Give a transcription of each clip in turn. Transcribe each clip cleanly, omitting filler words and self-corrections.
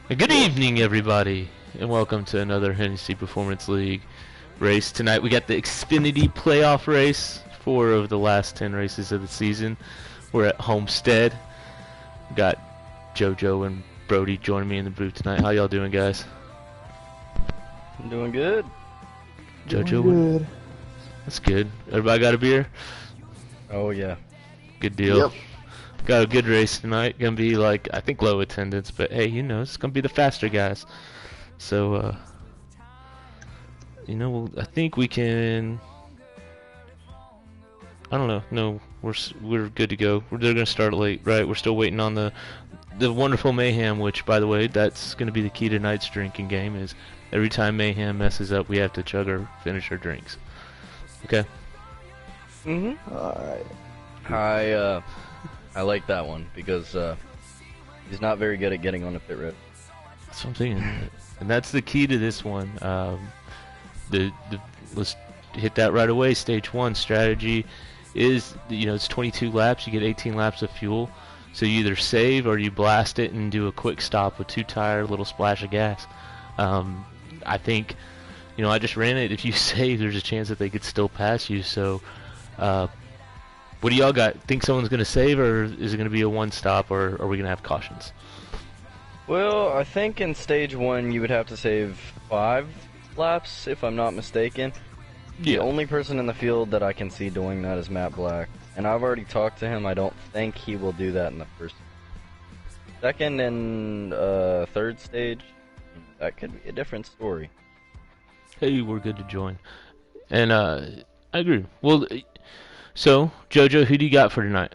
Good evening, everybody, and welcome to another Hennessy Performance League race. Tonight we got the Xfinity playoff race, 4 of the last 10 races of the season. We're at Homestead. We got JoJo and Brody joining me in the booth tonight. How y'all doing, guys? I'm doing good. JoJo, Doing good. that's good. Everybody got a beer? Oh yeah. Good deal. Yep. Got a good race tonight. Gonna be like, I think, low attendance, but hey, it's gonna be the faster guys. So, I think we can. I don't know. No, we're good to go. They're gonna start late, right? We're still waiting on the wonderful Mayhem, which, by the way, that's gonna be the key to tonight's drinking game. Is every time Mayhem messes up, we have to finish our drinks. Okay. Alright. I like that one because he's not very good at getting on the pit road. That's what I'm thinking. And that's the key to this one. Let's hit that right away. Stage 1 strategy is, it's 22 laps. You get 18 laps of fuel. So you either save or you blast it and do a quick stop with 2-tire, little splash of gas. I think, I just ran it. If you save, there's a chance that they could still pass you. So, what do y'all got? Think someone's going to save, or is it going to be a one-stop, or are we going to have cautions? Well, I think in stage 1 you would have to save 5 laps, if I'm not mistaken. The only person in the field that I can see doing that is Matt Black, and I've already talked to him. I don't think he will do that in the first, second, and third stage. That could be a different story. Hey, we're good to join. And I agree. Well, so JoJo, who do you got for tonight?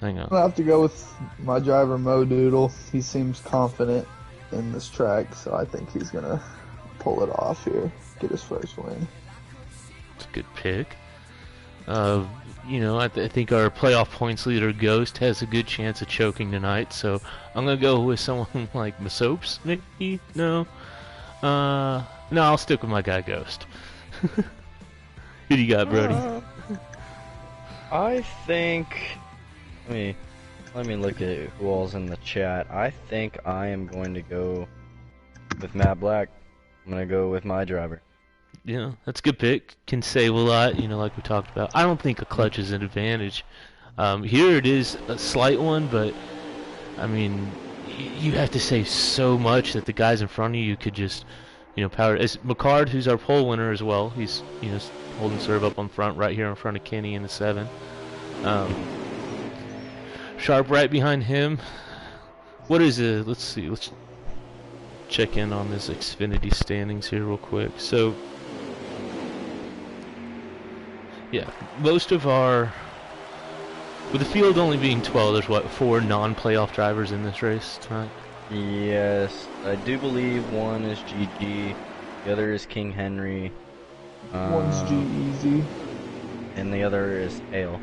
Hang on. I have to go with my driver Mo Doodle. He seems confident in this track, so I think he's gonna pull it off here, get his first win. It's a good pick. I think our playoff points leader Ghost has a good chance of choking tonight, so I'm gonna go with someone like Masopes, maybe. No, I'll stick with my guy Ghost. Who do you got, Brody? I think. Let me look at who all's in the chat. I think I am going to go with Matt Black. I'm gonna go with my driver. Yeah, that's a good pick. Can save a lot, like we talked about. I don't think a clutch is an advantage. Here it is a slight one, but I mean, you have to save so much that the guys in front of you could just, power. It's McCard, who's our pole winner as well. He's, holding serve up on front, right here in front of Kenny in the 7. Sharp right behind him. What is it? Let's see. Let's check in on this Xfinity standings here real quick. So, yeah, most of our, with the field only being 12, there's 4 non-playoff drivers in this race tonight? Yes, I do believe one is GG, the other is King Henry. One's G-Easy. And the other is Hale.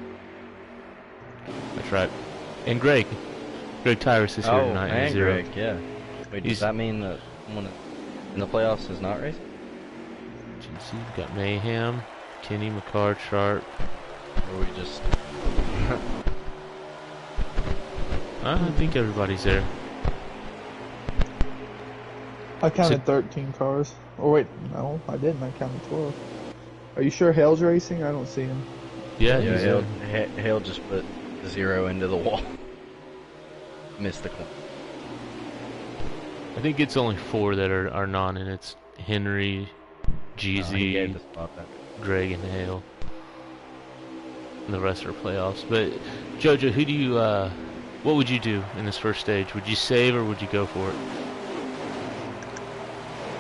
That's right. And Greg Tyrus is here tonight. And Greg, yeah. Wait, does that mean that someone in the playoffs is not racing? GC, we've got Mayhem, Kenny, McCard, Sharp. Or we just... I think everybody's there. I counted 13 cars. Oh wait, no, I didn't. I counted 12. Are you sure Hale's racing? I don't see him. Yeah, he's Hale just put 0 into the wall. Missed the coin. I think it's only 4 that are non, and it's Henry, GZ, Greg, and Hale. And the rest are playoffs. But JoJo, who do you? What would you do in this first stage? Would you save or would you go for it?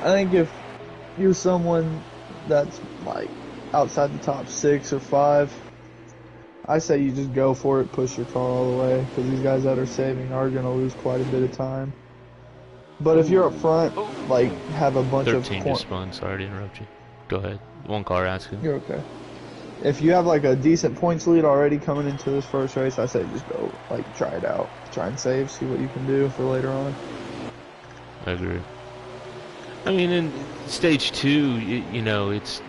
I think if you're someone that's like outside the top 6 or 5, I say you just go for it, push your car all the way, because these guys that are saving are going to lose quite a bit of time. But if you're up front, like, have a bunch of 13 just spun, sorry to interrupt you. Go ahead. One car asking. You're okay. If you have like a decent points lead already coming into this first race, I say just go, like, try it out. Try and save, see what you can do for later on. I agree. I mean, in stage 2, it's,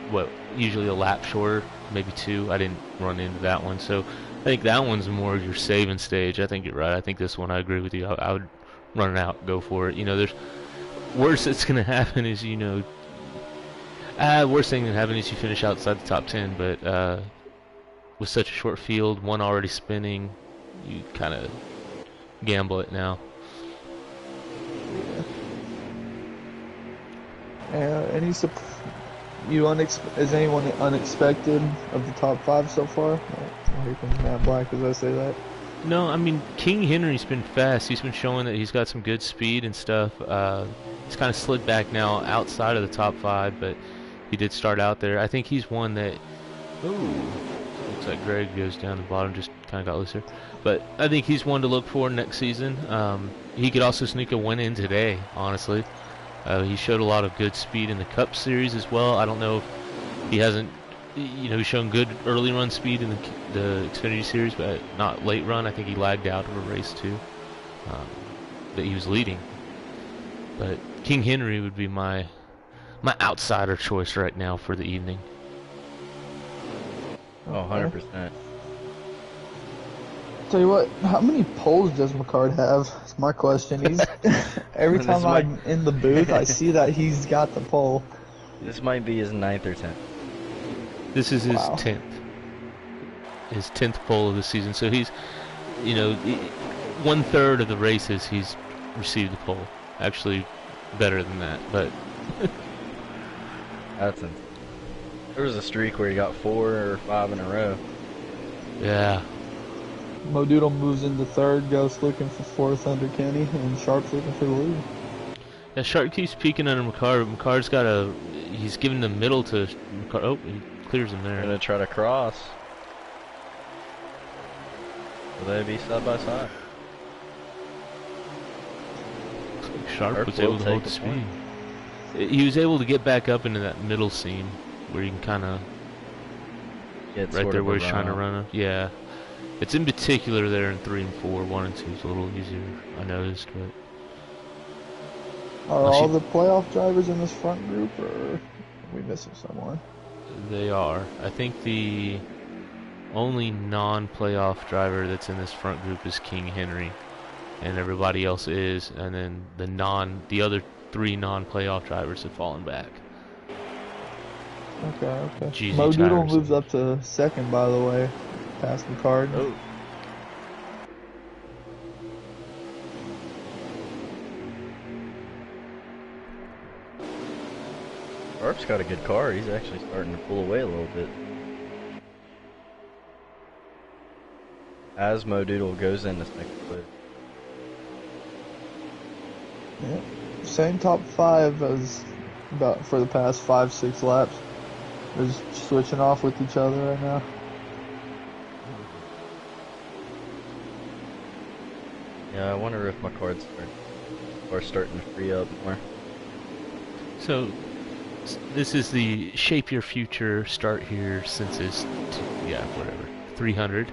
usually a lap shorter, maybe 2. I didn't run into that one, so I think that one's more your saving stage. I think you're right. I think this one, I agree with you. I would run out, go for it. You know, there's worst that's gonna happen is worst thing that happen is you finish outside the top 10. But with such a short field, one already spinning, you kind of gamble it now. Is anyone unexpected of the top 5 so far? Oh, here comes Matt Black as I say that. No, I mean, King Henry's been fast. He's been showing that he's got some good speed and stuff. He's kind of slid back now outside of the top 5, but he did start out there. I think he's one that... Ooh, looks like Greg goes down the bottom, just kind of got looser. But I think he's one to look for next season. He could also sneak a win in today, honestly. He showed a lot of good speed in the Cup Series as well. I don't know if he hasn't... he's shown good early run speed in the Xfinity Series, but not late run. I think he lagged out of a race too. But he was leading. But King Henry would be my outsider choice right now for the evening. Oh, 100%. Tell you what, how many poles does McCard have? That's my question. He's every time I'm in the booth, I see that he's got the pole. This might be his 9th or 10th. This is his 10th. His 10th pole of the season. So he's, 1/3 of the races he's received the pole. Actually, better than that, but. That's insane. There was a streak where he got 4 or 5 in a row. Yeah. Mo Doodle moves into 3rd, Ghost looking for 4th under Kenny, and Sharp's looking for the lead. Yeah, Sharp keeps peeking under McCard. McCard's got he's giving the middle to McCard. Oh, he clears him there. Gonna try to cross. Will they be side by side? Sharp was able to hold the speed. He was able to get back up into that middle seam where you can kind of right there where he's trying to run up. Yeah. It's in particular there in 3 and 4. 1 and 2 is a little easier, I noticed. But are all the playoff drivers in this front group, or are we missing someone? They are. I think the only non-playoff driver that's in this front group is King Henry, and everybody else is. And then the other 3 non-playoff drivers have fallen back. Okay. Mo Doodle moves up to 2nd, by the way. Past McCard. Oh. Sharp's got a good car. He's actually starting to pull away a little bit. As Mo Doodle goes into 2nd place. Yeah. Same top 5 as about for the past 5-6 laps. They're just switching off with each other right now. Yeah, I wonder if my cards are starting to free up more. So, this is the Shape Your Future start here since it's 300.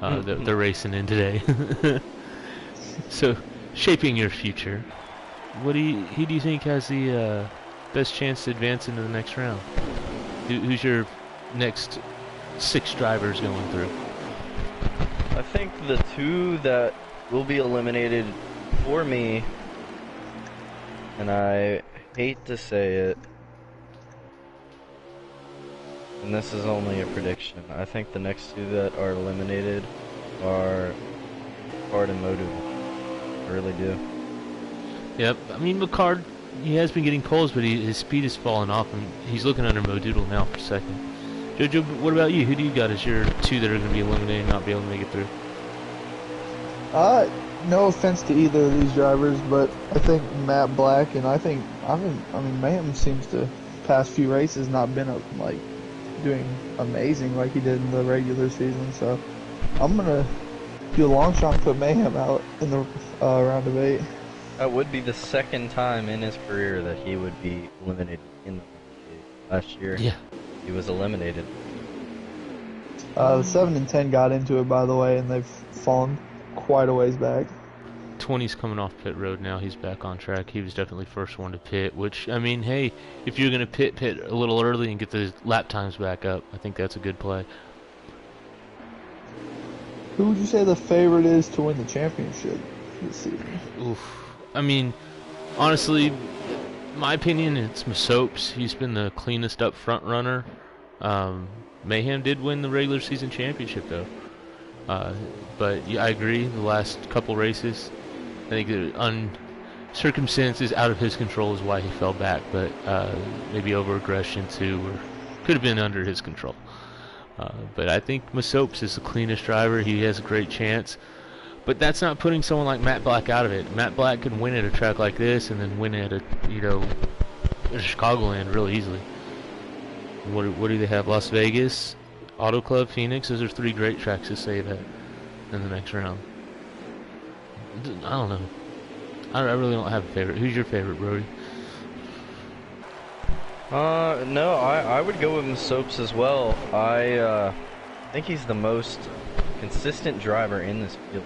They're racing in today. So, shaping your future. Who do you think has the best chance to advance into the next round? Who's your next 6 drivers going through? I think the 2 that will be eliminated for me, and I hate to say it, and this is only a prediction, I think the next 2 that are eliminated are McCard and Mo Doodle. I really do. Yep, I mean McCard, he has been getting poles, but his speed has fallen off, and he's looking under Mo Doodle now for 2nd. Jojo, what about you? Who do you got as your 2 that are going to be eliminated and not be able to make it through? No offense to either of these drivers, but I think Matt Black and Mayhem seems to past few races not been doing amazing like he did in the regular season. So I'm gonna do a long shot and put Mayhem out in the round of 8. That would be the 2nd time in his career that he would be eliminated in the last year. Yeah, he was eliminated. The 7 and 10 got into it, by the way, and they've fallen quite a ways back. 20's coming off pit road now. He's back on track. He was definitely first one to pit, which, I mean, hey, if you're going to pit a little early and get the lap times back up, I think that's a good play. Who would you say the favorite is to win the championship? this season. Oof. I mean, honestly, my opinion, it's Masopes. He's been the cleanest up front runner. Mayhem did win the regular season championship, though. But yeah, I agree. The last couple races, I think the circumstances out of his control is why he fell back. But maybe over-aggression too, or could have been under his control. But I think Masopes is the cleanest driver. He has a great chance. But that's not putting someone like Matt Black out of it. Matt Black can win at a track like this and then win at a, Chicagoland really easily. What do they have? Las Vegas, Auto Club, Phoenix. Those are 3 great tracks to save at in the next round. I don't know. I really don't have a favorite. Who's your favorite, Brody? No, I would go with Masopes as well. I think he's the most consistent driver in this field.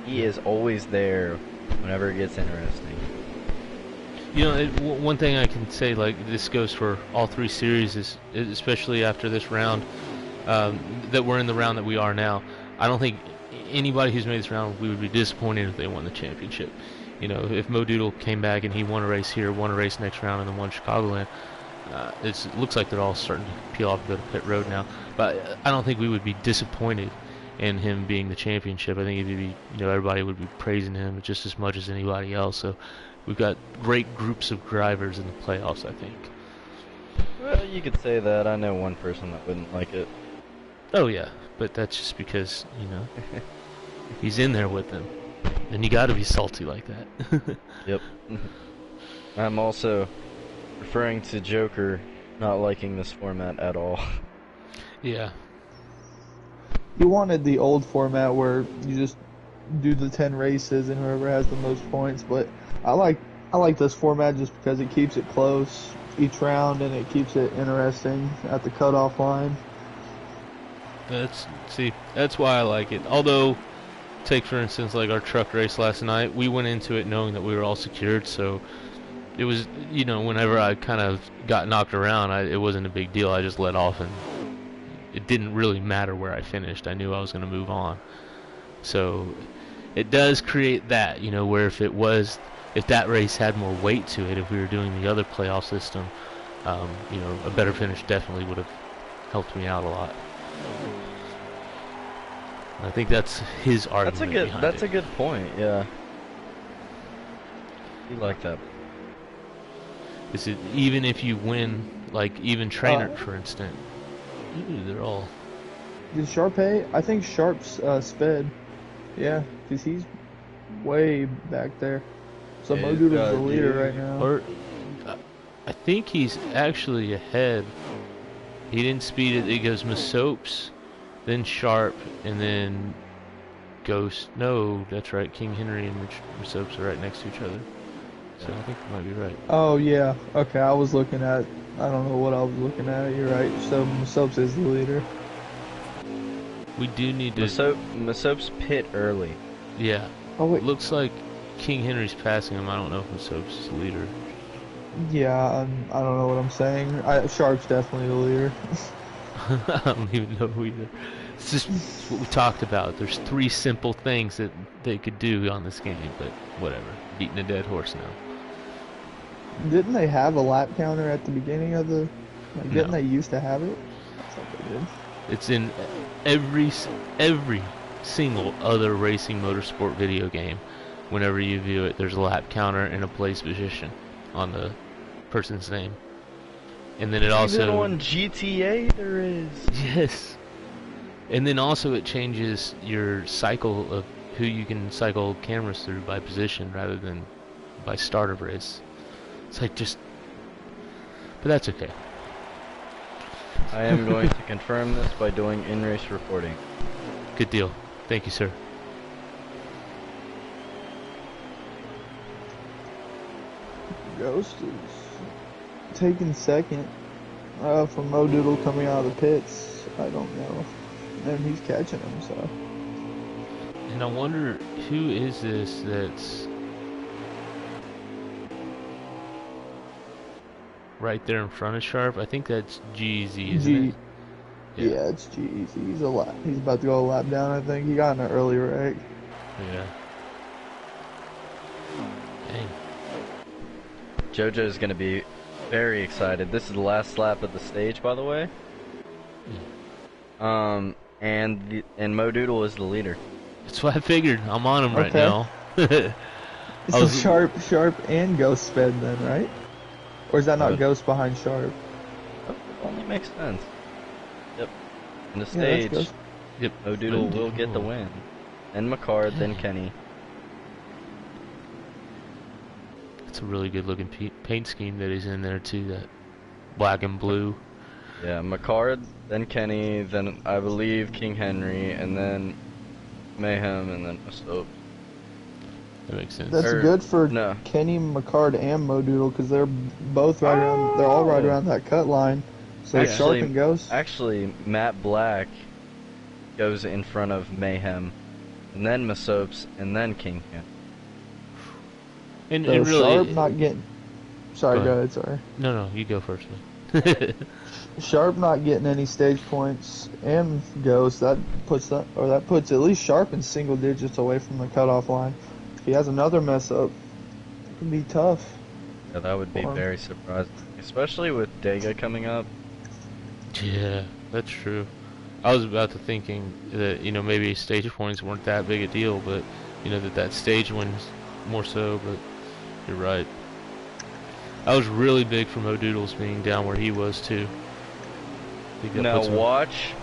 He is always there whenever it gets interesting. One thing I can say, like, this goes for all 3 series, is especially after this round, that we're in the round that we are now. I don't think anybody who's made this round, we would be disappointed if they won the championship. If Mo Doodle came back and he won a race here, won a race next round, and then won Chicagoland, it looks like they're all starting to peel off and go to pit road now. But I don't think we would be disappointed in him being the championship. I think it'd be, everybody would be praising him just as much as anybody else. So we've got great groups of drivers in the playoffs, I think. Well, you could say that. I know one person that wouldn't like it. Oh yeah, but that's just because, he's in there with them. And you gotta be salty like that. Yep. I'm also referring to Joker not liking this format at all. Yeah. He wanted the old format where you just do the 10 races and whoever has the most points, but I like this format just because it keeps it close each round and it keeps it interesting at the cutoff line. That's why I like it. Although, take for instance like our truck race last night, we went into it knowing that we were all secured, so it was, whenever I kind of got knocked around, it wasn't a big deal. I just let off and it didn't really matter where I finished. I knew I was going to move on. So it does create that, where if that race had more weight to it, if we were doing the other playoff system, a better finish definitely would have helped me out a lot. I think that's his argument. That's a good point. Yeah. You like that? Is it even if you win, like even Trainer, for instance? Ooh, they're all. Did Sharp pay? I think Sharp's sped. Yeah, because he's way back there. So Mo Doodle's the leader right now. Or I think he's actually ahead. He didn't speed it. It goes Masopes, then Sharp, and then Ghost. No, that's right. King Henry and Masopes are right next to each other. So I think you might be right. Oh, yeah. Okay, I was looking at... I don't know what I was looking at. You're right. So Masopes is the leader. We do need to... Masopes pit early. Yeah. Oh, wait. Looks like King Henry's passing him. I don't know if Masopes is the leader. Yeah, I don't know what I'm saying. Sharp's definitely the leader. I don't even know who either. It's just what we talked about. There's 3 simple things that they could do on this game, but whatever. Beating a dead horse now. Didn't they have a lap counter at the beginning of the... didn't No. they used to have it? I thought they did. It's in every single other racing motorsport video game. Whenever you view it, there's a lap counter and a place position on the person's name. And then it also... Even on GTA there is. Yes. And then also it changes your cycle of who you can cycle cameras through by position rather than by start of race. It's like just... But that's okay. I am going to confirm this by doing in-race reporting. Good deal. Thank you, sir. Ghost is taking second from Mo Doodle coming out of the pits. I don't know. And he's catching him, so... And I wonder, who is this that's right there in front of Sharp? I think that's GZ, isn't it? Yeah, it's G-Eazy. He's about to go a lap down, I think. He got in an early wreck. Yeah. Dang. JoJo's gonna be very excited. This is the last lap of the stage, by the way. And Mo Doodle is the leader. That's what I figured. I'm on him right Okay. now. So Sharp, and Ghost sped then, right? Or is that not Ghost behind Sharp? Oh, only makes sense. Yep. In the Yeah, stage, that's Ghost. Yep. Mo Doodle will get the win. Then McCard, then Kenny. It's a really good looking paint scheme that he's in there too. That black and blue. Yeah, McCard, then Kenny, then I believe King Henry, and then Mayhem, and then Soap. That makes sense. That's good for Kenny, McCard, and Modoodle because they're both right around. They're all right around that cut line. So actually, Sharp and Ghost. Actually, Matt Black goes in front of Mayhem, and then Masopes, and then King Henry. And so really, Sharp not getting. Sorry, go ahead. Sorry. No, you go first, man. Sharp not getting any stage points, and Ghost that puts at least Sharp in single digits away from the cutoff line. If he has another mess up, it can be tough. Yeah, that would be very surprising, especially with Dega coming up. Yeah, that's true. I was about to thinking that maybe stage points weren't that big a deal, but that stage wins more so. But you're right. I was really big for Mo Doodles being down where he was too. Now watch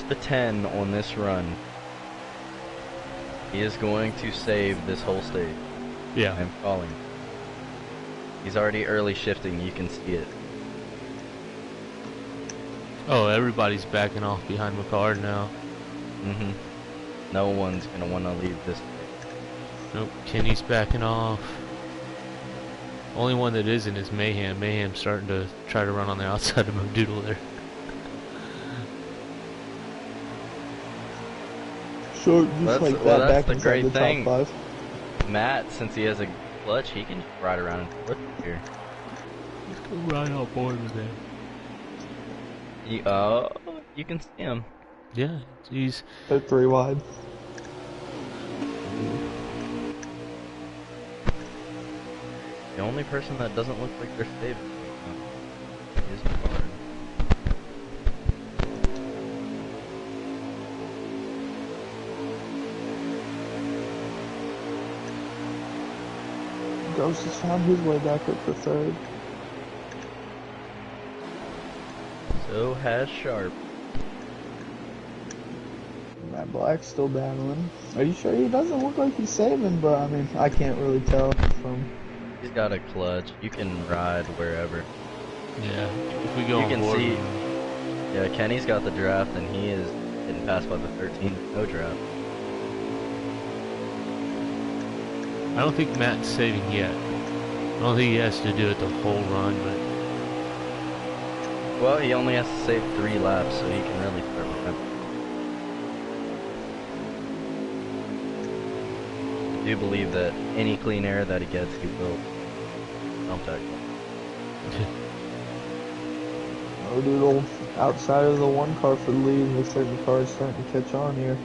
the 10 on this run. He is going to save this whole stage. Yeah. I'm calling. He's already early shifting, you can see it. Oh, everybody's backing off behind McCard now. No one's gonna want to leave this stage. Nope, Kenny's backing off. Only one that isn't is Mayhem. Mayhem's starting to try to run on the outside of Modoodle there. So just like that, back that's the great thing. Top 5. Matt, since he has a clutch, he can ride around and flip here. Let's go ride on board with him. You can see him. Yeah, he's... They're 3 wide. The only person that doesn't look like they're saving is McCard. Ghost has found his way back up for 3rd. So has Sharp. Matt Black's still battling. Are you sure? He doesn't look like he's saving, but I mean, I can't really tell from... He's got a clutch. You can ride wherever. Yeah, if we go on board... see, yeah, Kenny's got the draft, and he is getting passed by the 13 with no draft. I don't think Matt's saving yet. I don't think he has to do it the whole run, but... Well, he only has to save 3 laps, so he can really start with him. I do believe that any clean air that he gets, he will dump that. Modoodle outside of the 1 car for the lead. Looks like the car is starting to catch on here.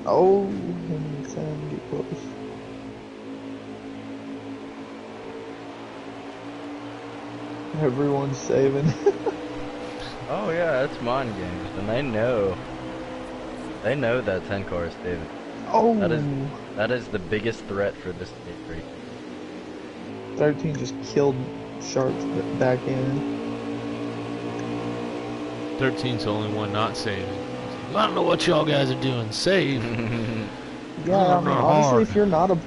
Oh, Henry 10, get close. Everyone's saving. Oh yeah, it's mind games, and they know that 10 car is saving. Oh, that is the biggest threat for this stage right here. 13 just killed Sharp's back end. 13's the only one not saving. I don't know what y'all guys are doing. Save. Yeah, I mean, honestly, if you're not a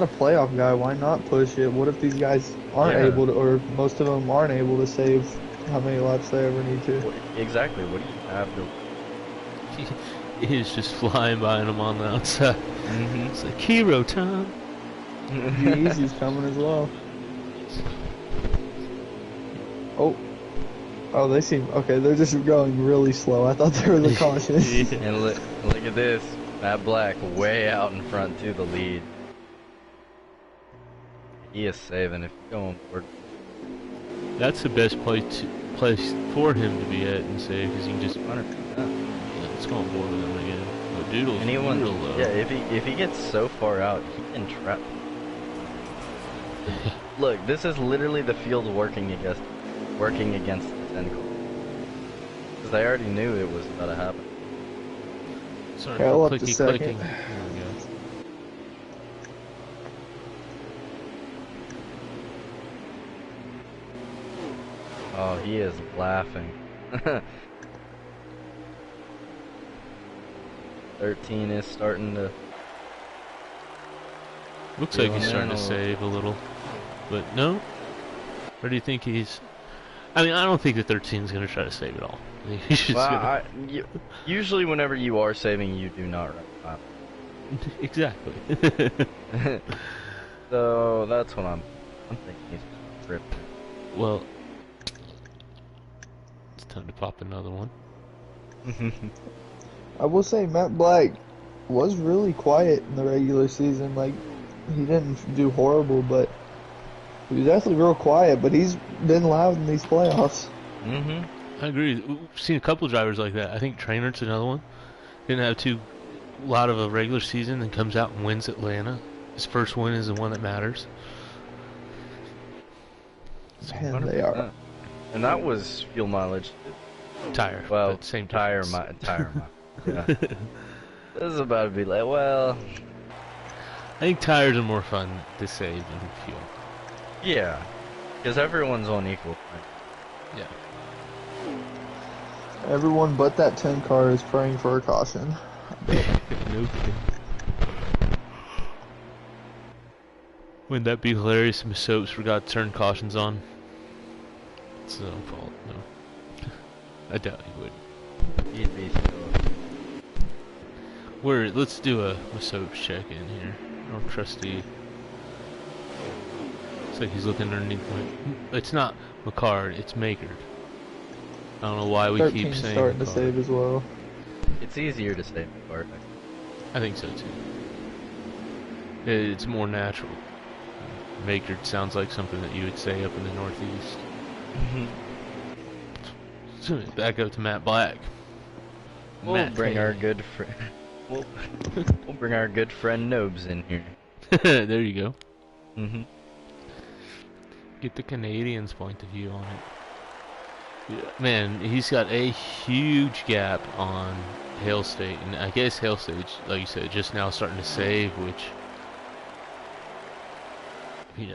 playoff guy, why not push it? What if these guys aren't able to, or most of them aren't able to save how many laps they ever need to? Exactly. What do you have to? He's just flying by him on the outside. It's like hero time. Easy's coming as well. Oh, they seem okay. They're just going really slow. I thought they were the caution. And look at this, Matt Black way out in front to the lead. He is saving if you go on board. That's the best place for him to be at and save because he can just 100%. let's go on board with him again. Doodle. Anyone, Doodle low. yeah, if he gets so far out, he can trap. Look, this is literally the field working against the 10 car. Because I already knew it was about to happen. Sorry Hell for up to clicky second. clicking. There we go. Oh, he is laughing. 13 is starting to... Looks like Feeling he's starting in to a save a little. But no? Or do you think he's... I mean, I don't think the 13 is going to try to save it all. I think he's just Well, gonna... usually whenever you are saving, you do not run out. Exactly. So that's what I'm thinking he's ripping. Well, it's time to pop another one. I will say Matt Black was really quiet in the regular season. Like, he didn't do horrible, but he was definitely real quiet. But he's been loud in these playoffs. I agree. We've seen a couple drivers like that. I think Trainer's another one. Didn't have too lot of a regular season, then comes out and wins Atlanta. His first win is the one that matters. Man, they are. And that was fuel mileage. Tire. Well, but same tire difference. tire mileage. Yeah. This is about to be like, well, I think tires are more fun to save than fuel. yeah, because everyone's on equal time. Yeah. Everyone but that 10 car is praying for a caution. No kidding. Wouldn't that be hilarious if Miss Soaps forgot to turn cautions on? It's his own fault, no. I doubt he would. He'd be Let's do a Miss Soaps check in here. Our trusty. Looks like he's looking underneath my... It's not McCard, it's Makard. I don't know why we keep 13's saying starting to McCard. save as well. It's easier to stay apart. I think so too. It's more natural. Makard sounds like something that you would say up in the Northeast. So back up to Matt Black. We'll bring our good friend. We'll bring our good friend Nobes in here. There you go. Mm-hmm. Get the Canadians' point of view on it. Yeah, man, he's got a huge gap on Hale State, and I guess Hale State's, like you said, just now starting to save, which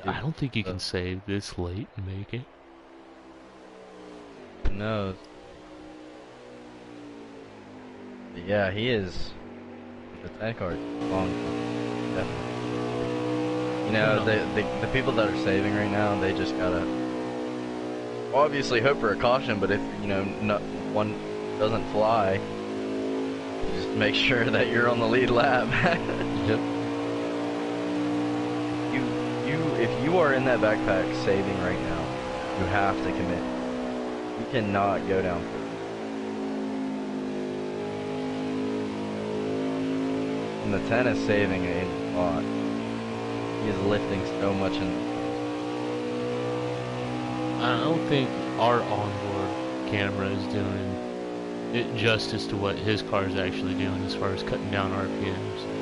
I don't think you can save this late and make it. No. But yeah, he is. The 10 card long. Definitely. You know, the people that are saving right now, they just gotta obviously hope for a caution, but if, you know, one doesn't fly, just make sure that you're on the lead lap. Yep. If you are in that backpack saving right now, you have to commit. You cannot go down. And the 10 is saving a lot. He is lifting so much in. I don't think our onboard camera is doing it justice to what his car is actually doing as far as cutting down RPMs.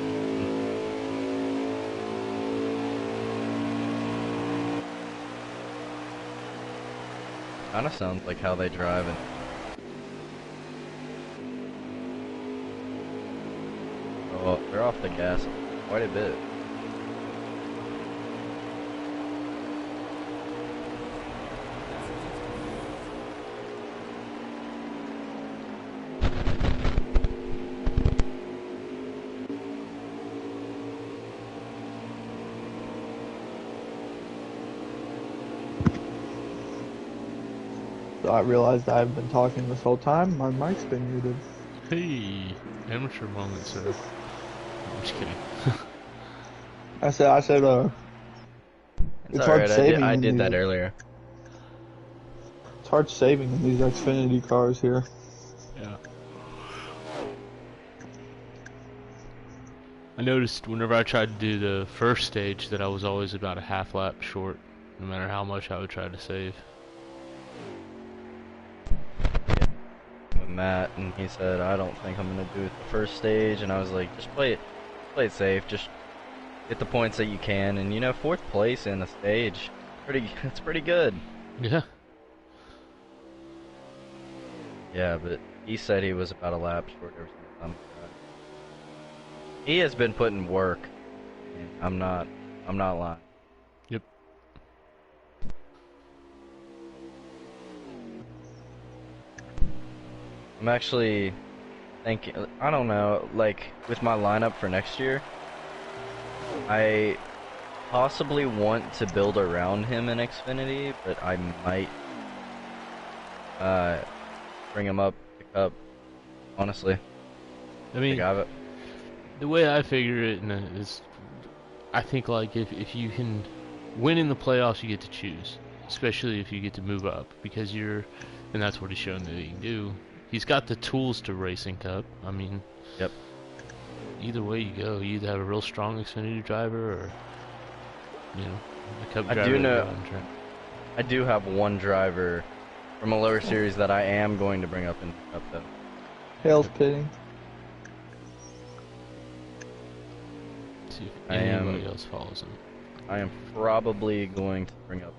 Kinda sounds like how they drive it. Oh, they're off the gas quite a bit. So I realized I've been talking this whole time. My mic's been muted. Hey, amateur moment, sir. I'm just kidding. I said, It's it's alright, hard saving. I in did that these- earlier. It's hard saving in these Xfinity cars here. Yeah. I noticed whenever I tried to do the first stage that I was always about a half lap short, no matter how much I would try to save. Matt, and he said, I don't think I'm gonna do it the first stage, and I was like, just play it safe, just get the points that you can, and you know, 4th place in the stage, it's pretty good. Yeah. Yeah, but he said he was about a lap short every single time. He has been putting work. I'm not lying. Yep. I'm actually thinking, I don't know, like, with my lineup for next year, I possibly want to build around him in Xfinity, but I might bring him up, pick up, honestly. I mean, got it. The way I figure it is, I think, like, if you can win in the playoffs, you get to choose, especially if you get to move up, because and that's what he's shown that he can do. He's got the tools to racing cup. I mean, yep. Either way you go, you either have a real strong Xfinity driver or, you know, a cup driver. I do have one driver from a lower series that I am going to bring up in the cup, though. Hale's pitting. See if anybody else follows him. I am probably going to bring up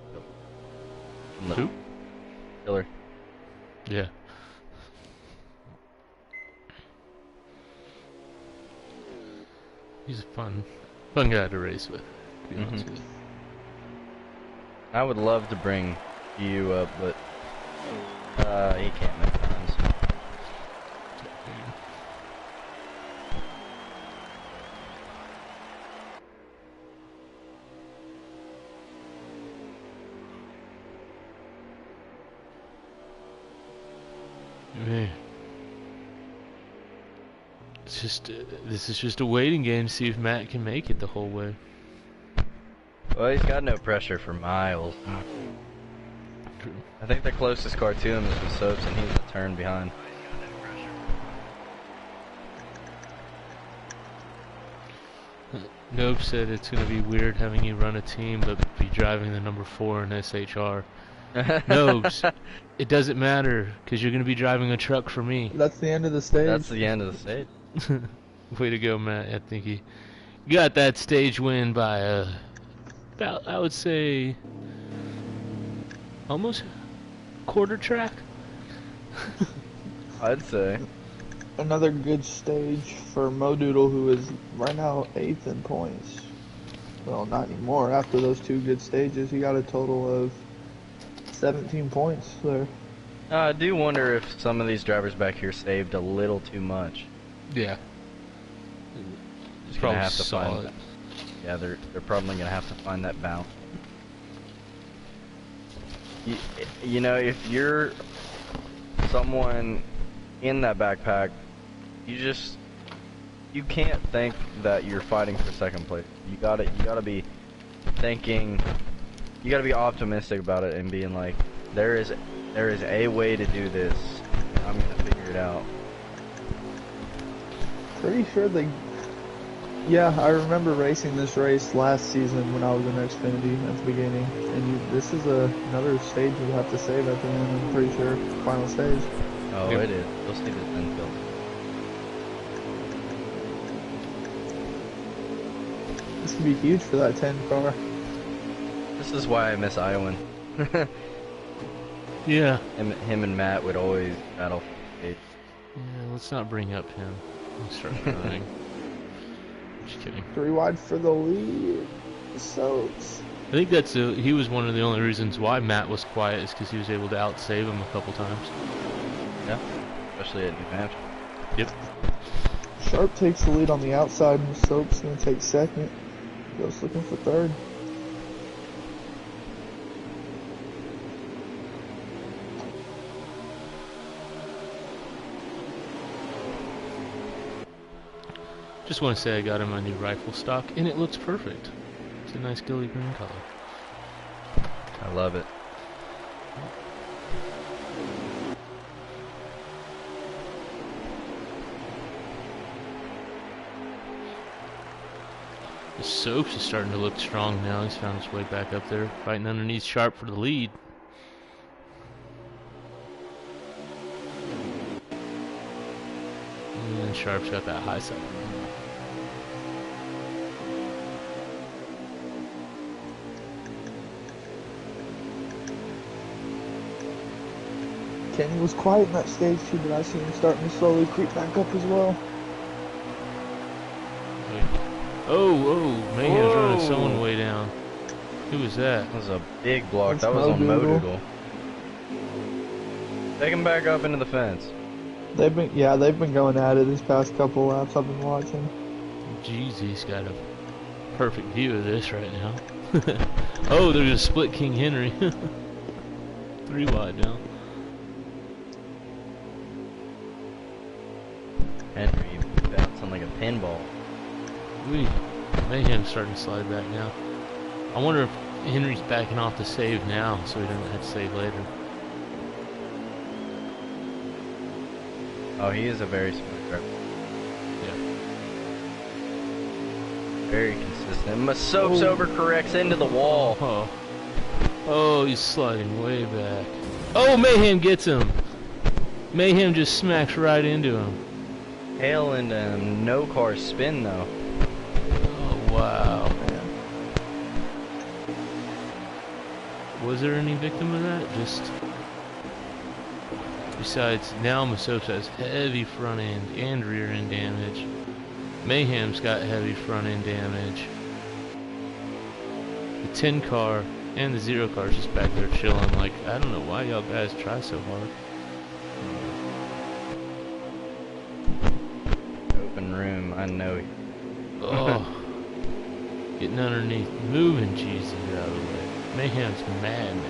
Who? Killer. Yeah. He's a fun guy to race with, to be honest with you. I would love to bring you up, but he can't make times. Man. This is just a waiting game to see if Matt can make it the whole way. Well, he's got no pressure for miles. True. I think the closest car to him is with Soaps, and he's a turn behind. Nope said it's going to be weird having you run a team but be driving the number 4 in SHR. Nobes, it doesn't matter because you're going to be driving a truck for me. That's the end of the stage. That's the end of the stage. Way to go, Matt. I think he got that stage win by about, I would say, almost quarter track. I'd say. Another good stage for Modoodle, who is right now 8th in points. Well, not anymore. After those 2 good stages, he got a total of 17 points there. I do wonder if some of these drivers back here saved a little too much. Yeah. Just gonna have to find that. Yeah, they're probably gonna have to find that balance. You know, if you're someone in that backpack, you can't think that you're fighting for second place. You gotta be thinking. You gotta be optimistic about it and being like, there is a way to do this. I'm gonna figure it out. Pretty sure yeah, I remember racing this race last season when I was in Xfinity at the beginning, and this is another stage you have to save at the end. I'm pretty sure final stage. Oh, yep. It is. You'll see this infield. This could be huge for that 10 car. This is why I miss Iowan. Yeah. Him and Matt would always battle for the stage. Yeah, let's not bring up him. Let's start crying. Just kidding. 3 wide for the lead. Soaps. I think he was one of the only reasons why Matt was quiet is because he was able to outsave him a couple times. Yeah, especially at New Hampshire. Yep. Sharp takes the lead on the outside, and Soap's going to take second. Goes looking for third. Just want to say I got him my new rifle stock, and it looks perfect. It's a nice ghillie green color. I love it. The Soaps is starting to look strong now. He's found his way back up there, fighting underneath Sharp for the lead. Sharp's got that high side. Kenny was quiet in that stage too, but I see him starting to slowly creep back up as well. Oh, Mayhem's running Whoa. someone way down. Who was that? That was a big block. That's That was on Mo Modoodle. Take him back up into the fence. They've been going at it this past couple laps I've been watching. Jeezy's got a perfect view of this right now. Oh, there's a split King Henry. 3 wide now. Henry bouncing like a pinball. Mayhem's starting to slide back now. I wonder if Henry's backing off to save now, so he doesn't have to save later. Oh, he is a very smooth driver. Yeah. Very consistent. Masopes overcorrects into the wall. Oh, he's sliding way back. Oh, Mayhem gets him. Mayhem just smacks right into him. Hail into him. No car spin though. Oh, wow. Was there any victim of that? Just... Besides, now Masopes has heavy front end and rear end damage. Mayhem's got heavy front end damage. The 10 car and the 0 car is just back there chilling. Like, I don't know why y'all guys try so hard. Open room, I know you. Oh. Getting underneath, moving Jesus out of the way. Mayhem's mad now.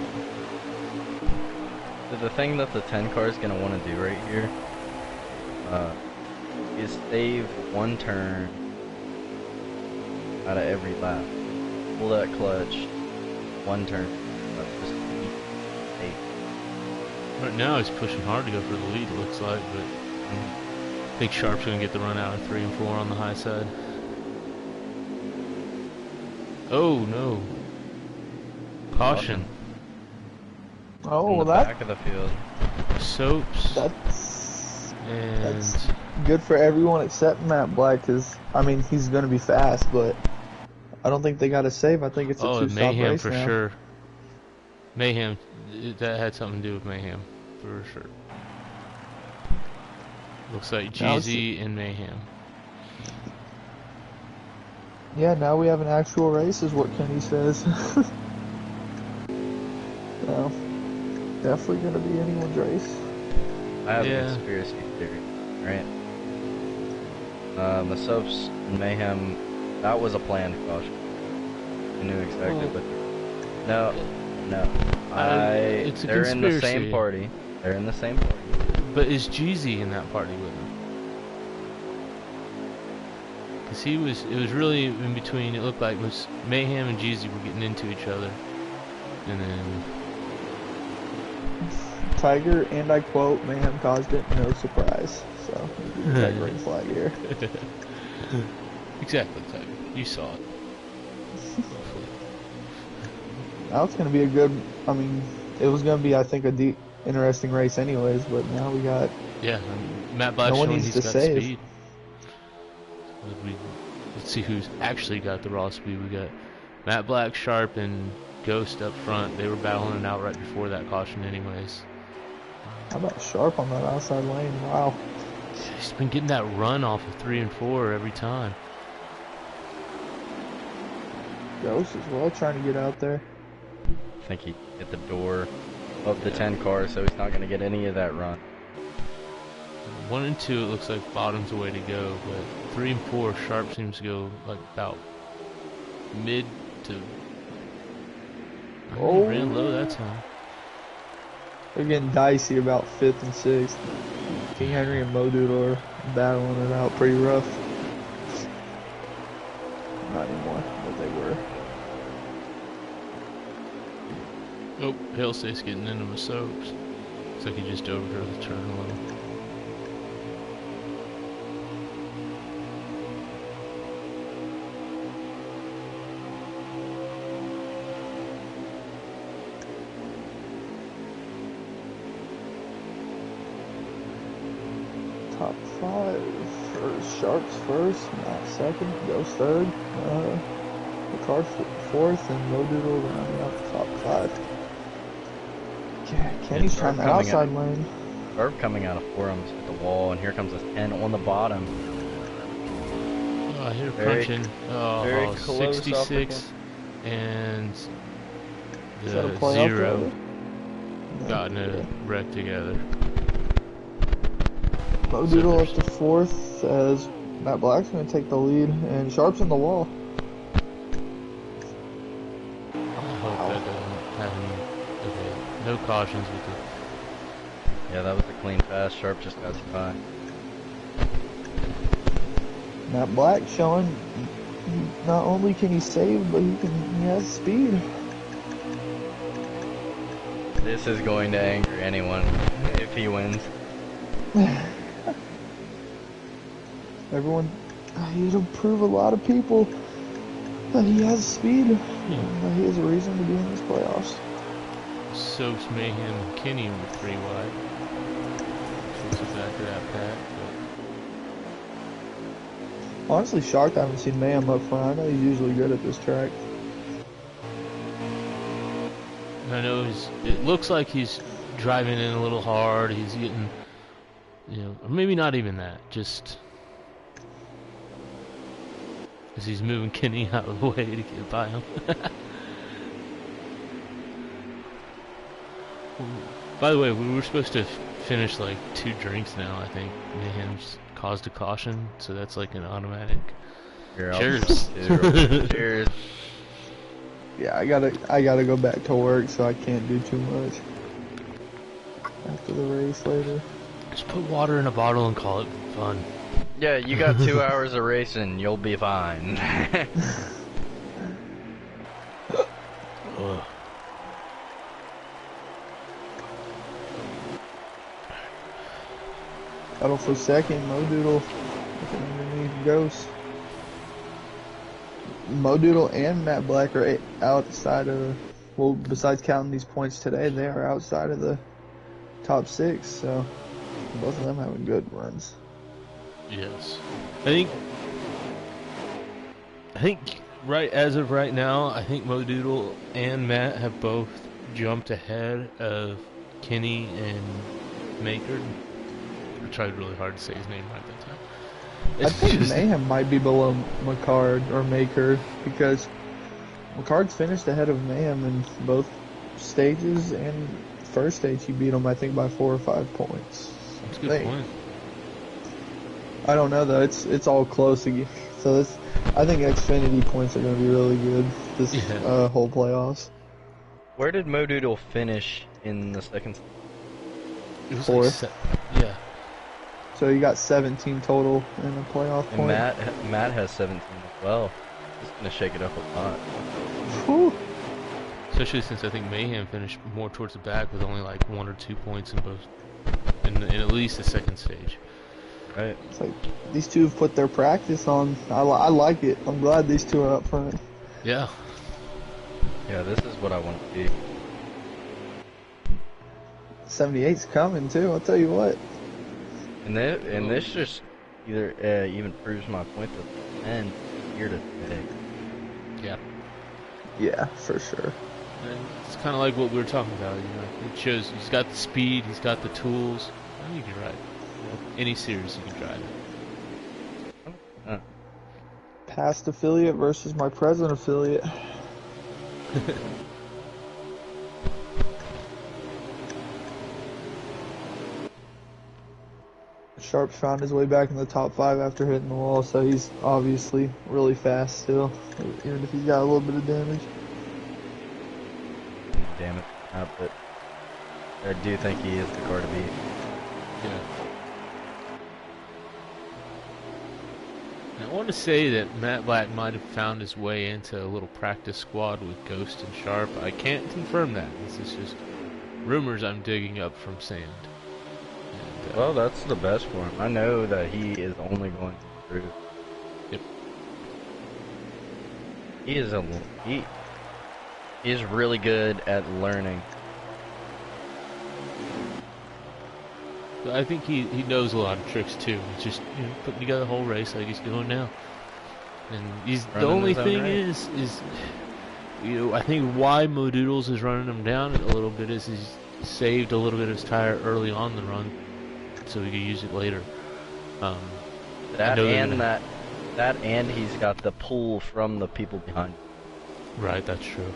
The thing that the 10 car is going to want to do right here is save one turn out of every lap. Pull that clutch, one turn. Just eight. Right now he's pushing hard to go for the lead, it looks like, but I think Sharp's going to get the run out of 3 and 4 on the high side. Oh no. Caution. Oh, In the well, back of the field. Soaps. That's good for everyone except Matt Black, because, I mean, he's going to be fast, but I don't think they got a save. I think it's a two-stop Mayhem race for now. sure. Mayhem, that had something to do with Mayhem, for sure. Looks like Jeezy and Mayhem. Yeah, now we have an actual race, is what Kenny says. No, definitely going to be anyone's race. I have a conspiracy theory, right? Masopes and Mayhem, that was a planned caution. I knew exactly, but no. It's a they're in the conspiracy. same party. They're in the same party. But is Jeezy in that party with him? Because it was really in between. It looked like Mayhem and Jeezy were getting into each other. And then... Tiger, and I quote, Mayhem caused it, no surprise. So, Tiger ring flag here. Exactly, Tiger. You saw it. Now it's going to be a good, I mean, it was going to be, I think, a interesting race anyways, but now we got... Yeah, I mean, Matt Black showing he's got speed. Let's see who's actually got the raw speed. We got Matt Black, Sharp, and Ghost up front. They were battling it out right before that caution anyways. How about Sharp on that outside lane? Wow. He's been getting that run off of 3 and 4 every time. Ghost as well, trying to get out there. I think he hit the door of the 10 car, so he's not going to get any of that run. 1 and 2, it looks like bottom's the way to go, but 3 and 4, Sharp seems to go like about mid to... Oh, he ran low that time. They're getting dicey about 5th and 6th. King Henry and Modoodle are battling it out pretty rough. Not anymore, but they were. Oh, Hailstate's getting into my soaps. Looks like he just overdrove the turn a little. Top 5, or Sharp's first, Matt second, Ghost third, Ricard fourth, and Modoodle rounding out the top 5. Kenny's trying the outside lane. Sharp coming out of forums with the wall, and here comes a 10 on the bottom. Oh, I hear crunching. Very close 66 and Is that a the playoff 0 driver? got in a wreck together. Modoodle up to 4th as Matt Black's going to take the lead, and Sharp's in the wall. I hope that doesn't happen. Okay, no cautions with it. Yeah, that was a clean pass. Sharp just got by. Matt Black showing not only can he save, but he has speed. This is going to anger anyone if he wins. Everyone, he'll prove a lot of people that he has speed, and that he has a reason to be in these playoffs. Soaps Mayhem and Kenny were 3 wide. Looks exactly that pack, but Honestly, shocked I haven't seen Mayhem up front. I know he's usually good at this track. I know it looks like he's driving in a little hard. He's getting, or maybe not even that. Just as he's moving Kenny out of the way to get by him. By the way, we were supposed to finish like 2 drinks now. I think Mayhem's caused a caution, so that's like an automatic. Cheers. Cheers. Yeah, I gotta go back to work, so I can't do too much after the race later. Just put water in a bottle and call it fun. Yeah, you got 2 hours of racing. You'll be fine. Battle for second, Modoodle underneath Ghost. Modoodle and Matt Black are outside of, well, besides counting these points today, they are outside of the top 6, so both of them having good runs. Yes. I think right as of right now, I think Modoodle and Matt have both jumped ahead of Kenny and Maker. I tried really hard to say his name right that time. I think Mayhem might be below McCard or Maker, because McCard's finished ahead of Mayhem in both stages, and first stage he beat him, I think, by 4 or 5 points. That's a good point. I don't know though. It's all close again. So I think Xfinity points are going to be really good this whole playoffs. Where did Modoodle finish in the second? It was 4th. Like yeah. So you got 17 total in a playoff And point. Matt has 17 as well. He's gonna shake it up a lot. Whew. Especially since I think Mayhem finished more towards the back with only like 1 or 2 points in both, in at least the second stage. Right. It's like these two have put their practice on. I like it. I'm glad these two are up front. Yeah. Yeah, this is what I want to see. 78's coming too. I'll tell you what. And this just either even proves my point that 10 here today. Yeah. Yeah, for sure. And it's kind of like what we were talking about. It shows he's got the speed, he's got the tools. I think you can ride any series you can drive it. Past affiliate versus my present affiliate. Sharp found his way back in the top 5 after hitting the wall, so he's obviously really fast still, even if he's got a little bit of damage. Damn it. But I do think he is the car to beat. Yeah. And I want to say that Matt Black might have found his way into a little practice squad with Ghost and Sharp. I can't confirm that. This is just rumors I'm digging up from sand. And, Well, that's the best for him. I know that he is only going to improve. Yep. He is really good at learning. I think he knows a lot of tricks too. He's just putting together the whole race like he's doing now. And he's the only thing is I think why Modoodles is running him down a little bit is he's saved a little bit of his tire early on the run, so he could use it later. That and he's got the pull from the people behind. Right, that's true.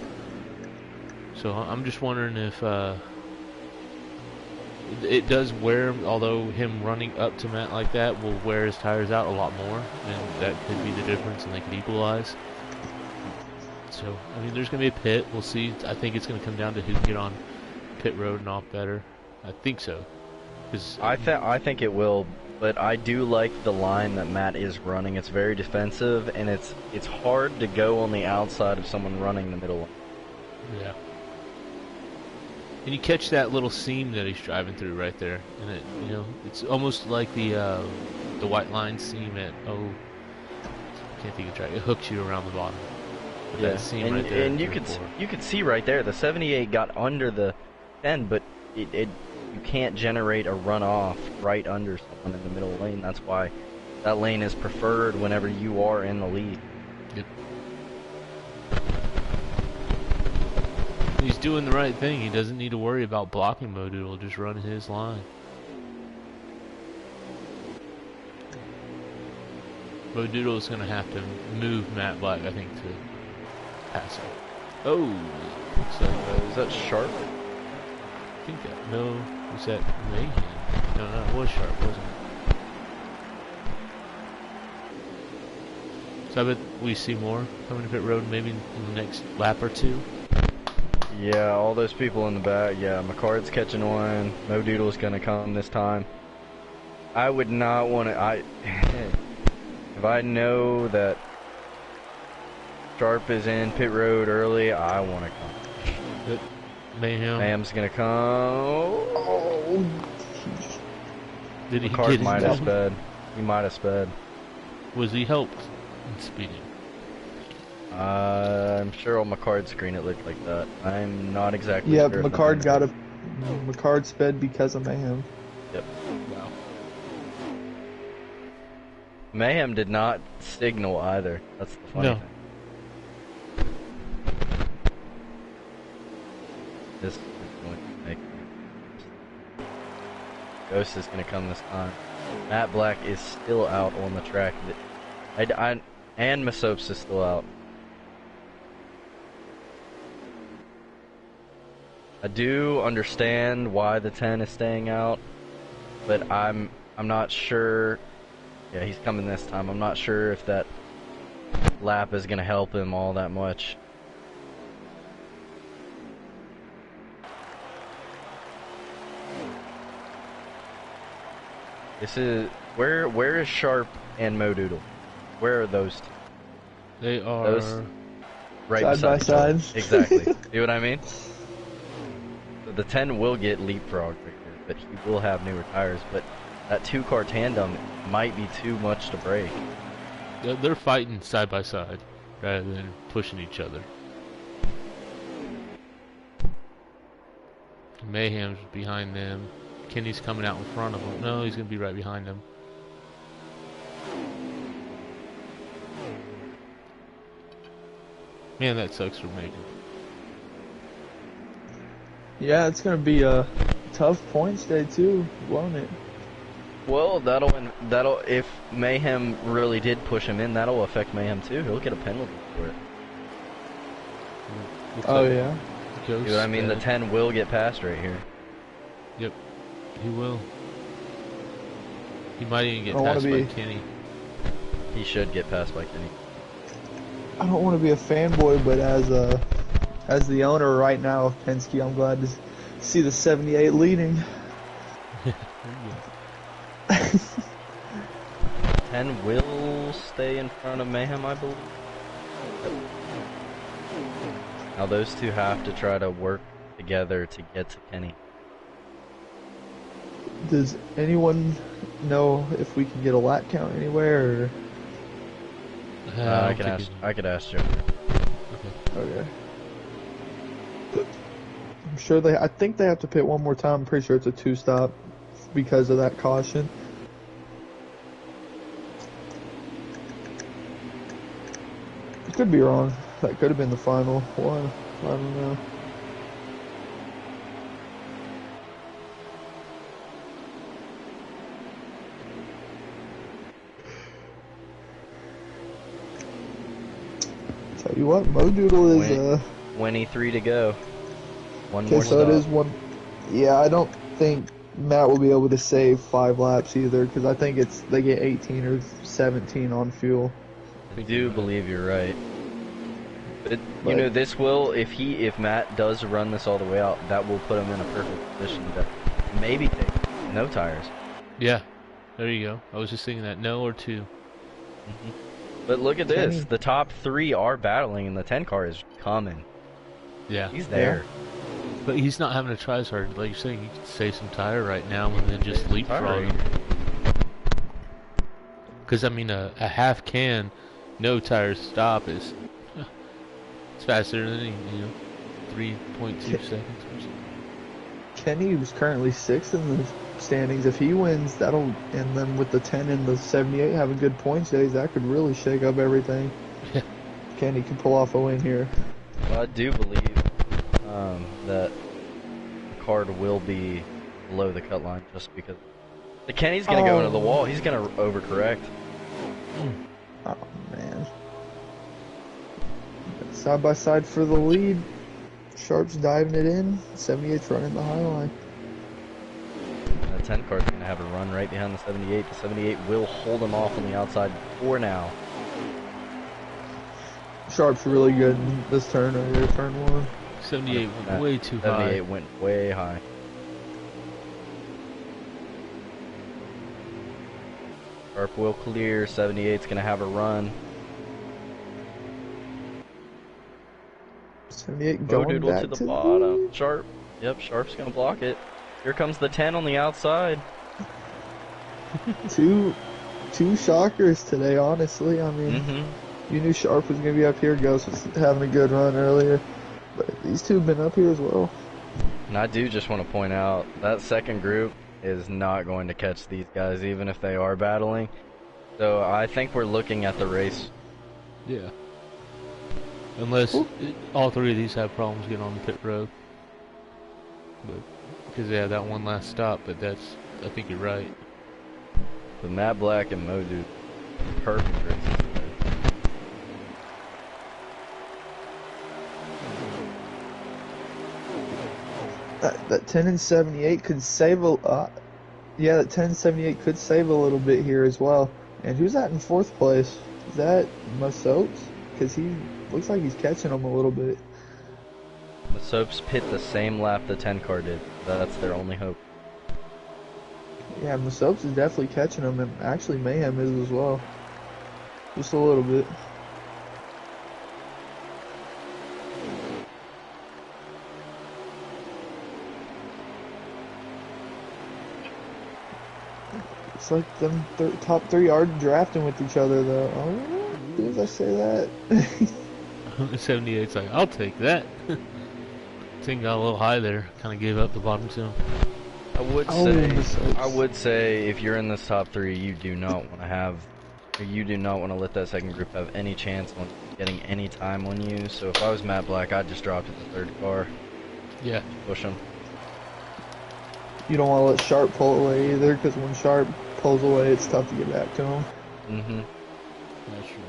So I'm just wondering if it does wear, although him running up to Matt like that will wear his tires out a lot more, and that could be the difference, and they could equalize. So, I mean, there's going to be a pit. We'll see. I think it's going to come down to who can get on pit road and off better. I think so. I think it will, but I do like the line that Matt is running. It's very defensive, and it's hard to go on the outside of someone running the middle. Yeah. And you catch that little seam that he's driving through right there, and it, it's almost like the white line seam at I can't think of track. It hooks you around the bottom. But that seam and, right there. And you could see right there the 78 got under the 10, but you can't generate a runoff right under someone in the middle lane. That's why that lane is preferred whenever you are in the lead. Yep. He's doing the right thing. He doesn't need to worry about blocking Modoodle. Just run his line. Modoodle is going to have to move Matt Black, I think, to pass him. Oh! So, is that Sharp? I think that. No. Was that Mayhem? No, it was Sharp, wasn't it? So I bet we see more coming to pit road maybe in the next lap or two. Yeah, all those people in the back. Yeah, McCard's catching one. Modoodle's gonna come this time. I would not want to. If I know that Sharp is in pit road early, I want to come. Mayhem's gonna come. Oh. Did he McCard might have sped. He might have sped. Was he helped in speeding? I'm sure on McCard's screen it looked like that. I'm not exactly sure. Yeah, McCard sped because of Mayhem. Yep. Wow. Mayhem did not signal either. That's the funny thing. This is going to make Ghost is going to come this time. Matt Black is still out on the track. And Masops is still out. I do understand why the 10 is staying out, but I'm not sure. Yeah, he's coming this time. I'm not sure if that lap is going to help him all that much. This is where is Sharp and Modoodle? Where are those two? They are right side by side. Exactly. See what I mean? So the 10 will get leapfrogged right here, but he will have newer tires. But that two-car tandem might be too much to break. They're fighting side by side rather than pushing each other. Mayhem's behind them. Kenny's coming out in front of him. No, he's going to be right behind him. Man, that sucks for Megan. Yeah, it's going to be a tough points day too, won't it? Well, that'll if Mayhem really did push him in, that'll affect Mayhem too. He'll get a penalty for it. Oh yeah. You know what I mean? The 10 will get passed right here. Yep, he will. He might even get passed by Kenny. He should get passed by Kenny. I don't want to be a fanboy, but as the owner right now of Penske, I'm glad to see the 78 leading. 10 will stay in front of Mayhem, I believe. Now those two have to try to work together to get to Kenny. Does anyone know if we can get a lap count anywhere? Or? I could ask Joe. Okay. I'm sure I think they have to pit one more time. I'm pretty sure it's a 2-stop because of that caution. Could be wrong. That could have been the final one. I don't know. Tell you what, Mo Doodle is 23 to go. One okay, more so stop. it is one. Yeah, I don't think Matt will be able to save 5 laps either, because I think they get 18 or 17 on fuel. I do believe you're right. But, you know, this will, if Matt does run this all the way out, that will put him in a perfect position to maybe take no tires. Yeah, there you go. I was just thinking that, no or 2. But look at this, the top 3 are battling, and the 10 car is coming. Yeah. He's there. Yeah. But he's not having to try as hard. Like you're saying, you could save some tire right now and then just leapfrog him. Because, I mean, a half can, no tires stop is... It's faster than 3.2 seconds or something. Kenny, who's currently 6th in the standings, if he wins, and then with the 10 and the 78 having good points days, that could really shake up everything. Yeah. Kenny can pull off a win here. Well, I do believe that the card will be below the cut line just because the Kenny's going to go into the wall. He's going to overcorrect. Oh, man. Side by side for the lead. Sharp's diving it in. 78's running the high line. The 10 card's going to have a run right behind the 78. The 78 will hold him off on the outside for now. Sharp's really good in this turn right here, turn 1. 78 went way too high. 78 went way high. Sharp will clear. 78's going to have a run. 78 going Doodle back to the bottom. Sharp. Yep, Sharp's going to block it. Here comes the 10 on the outside. Two shockers today, honestly. I mean, you knew Sharp was going to be up here. Ghost was having a good run earlier. But these two have been up here as well. And I do just want to point out, that second group is not going to catch these guys, even if they are battling. So I think we're looking at the race. Yeah. Unless all 3 of these have problems getting on the pit road. But because they had that one last stop, but I think you're right. But Matt Black and Mo Dude, perfect races. That 10 and 78 could save yeah, that 10 and 78 could save a little bit here as well. And who's that in 4th place? Is that Masopes? Because he looks like he's catching them a little bit. The Soaps pit the same lap the 10 car did. That's their only hope. Yeah, Masopes is definitely catching them, and actually Mayhem is as well. Just a little bit. It's like them top 3 are drafting with each other, though. Oh, did I say that? 78's like, I'll take that. Ting got a little high there. Kind of gave up the bottom 2. I would say if you're in this top 3, you do not want to let that second group have any chance on getting any time on you. So if I was Matt Black, I'd just drop to the 3rd car. Yeah. Push him. You don't want to let Sharp pull away either, because when Sharp pulls away, it's tough to get back to him. That's true.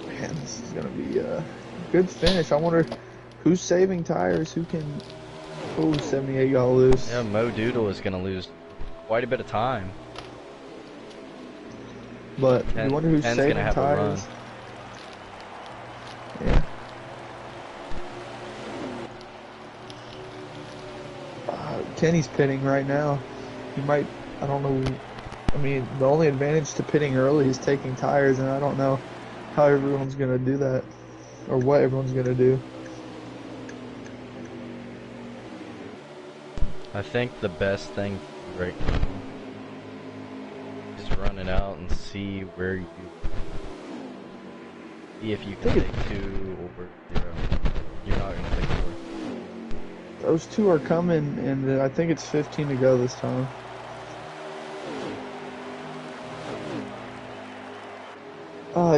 Man, this is going to be a good finish. I wonder who's saving tires, who can... Oh, 78 got loose. Yeah, Mo Doodle is going to lose quite a bit of time. But I wonder who's saving tires. Yeah. Kenny's pitting right now. He might, I don't know. I mean, the only advantage to pitting early is taking tires, and I don't know how everyone's going to do that, or what everyone's going to do. I think the best thing right now is run it out and see where you see if you can take 2 or 0. You're not going to take 4. Those two are coming, and I think it's 15 to go this time.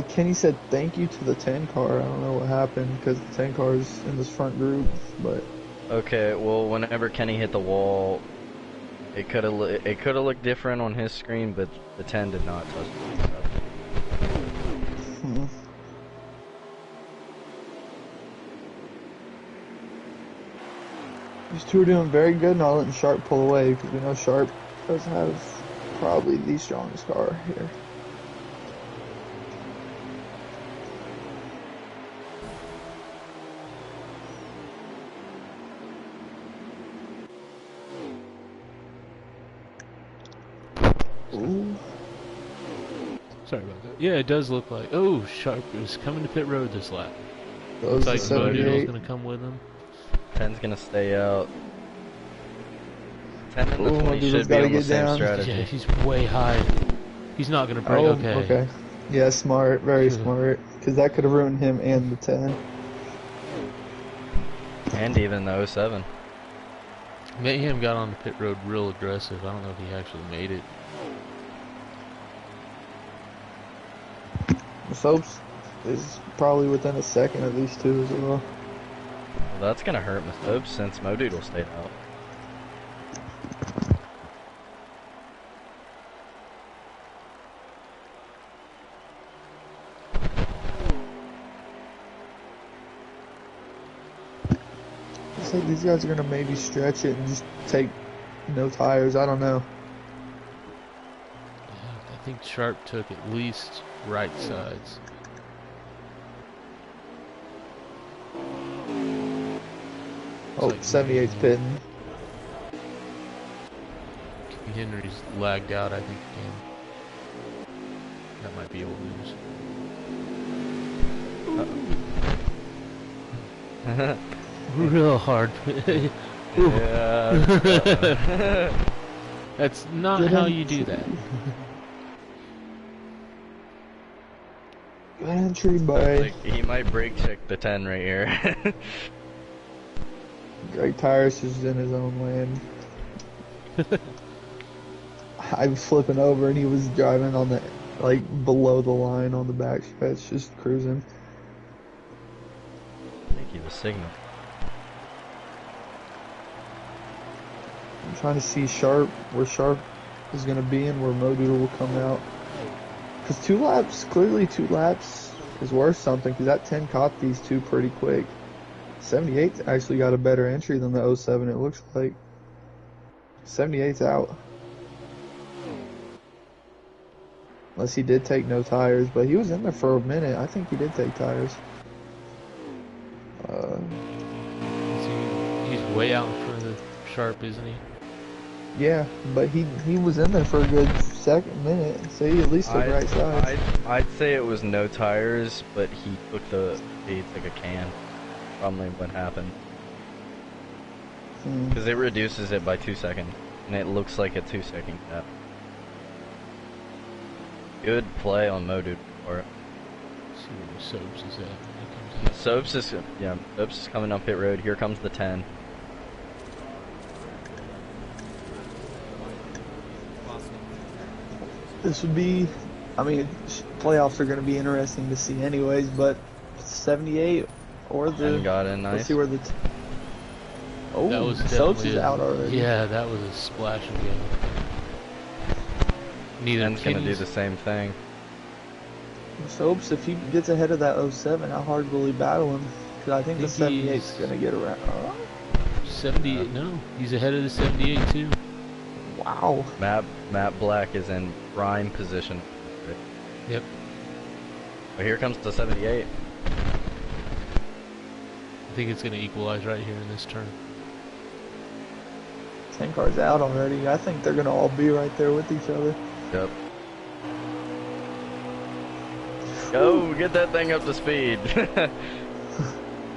Kenny said thank you to the 10 car. I don't know what happened because the 10 car is in this front group, but Okay, well, whenever Kenny hit the wall, it could have looked different on his screen, but the 10 did not touch the hmm. These two are doing very good, and not letting Sharp pull away because we know Sharp does have probably the strongest car here. Ooh. Sorry about that. Yeah, it does look like. Oh, Sharp is coming to pit road this lap. Those Looks like are Modoodle's 78. going to come with him. 10's gonna stay out. 10 and the Ooh, 20 Modoodle's should be gotta on the get same down. strategy. Yeah, he's way high. He's not going to break. Oh, Okay. Yeah, smart, very smart. Because that could have ruined him and the 10. And even the 07. Mayhem got on the pit road real aggressive. I don't know if he actually made it. Soaps is probably within a second of these two as well. Well, that's gonna hurt Miss Hope since Modoodle stayed out. Looks like these guys are gonna maybe stretch it and just take no tires. I don't know. Yeah, I think Sharp took at least right sides. Oh, like 78's pitting. Henry's lagged out, I think, again. That might be old news. Real hard. Yeah. That's not how you do that. Good entry by Like, he might brake check the 10 right here. Greg Tires is in his own lane. I was flipping over and he was driving on the, like, below the line on the back stretch, just cruising. I think he was signal. I'm trying to see Sharp, where Sharp is going to be and where Modoodle will come out. Because 2 laps, clearly 2 laps is worth something because that 10 caught these two pretty quick. 78's actually got a better entry than the 07, it looks like. 78's out. Unless he did take no tires, but he was in there for a minute. I think he did take tires. He's way out in front of Sharp, isn't he? Yeah, but he was in there for a good minute, so he at least took right side. I'd say it was no tires, but he took a can. Probably what happened. Because it reduces it by 2 seconds, and it looks like a 2-second gap. Good play on Modoodle for it. Let's see where Soaps is at. Soaps is coming up pit road. Here comes the 10. This would be, I mean, playoffs are going to be interesting to see anyways, but 78 or the, got in nice. let's see where the, That was Soaps is definitely out already. Yeah, that was a splash again. Neither Ten's gonna do Kenny's- the same thing. Soaps, if he gets ahead of that 07, how hard will he battle him? Because I think the 78 is going to get around. 78, no. He's ahead of the 78 too. Wow. Matt Black is in prime position. Yep. But here comes the 78. I think it's going to equalize right here in this turn. 10 cars out already. I think they're going to all be right there with each other. Yep. Go, get that thing up to speed.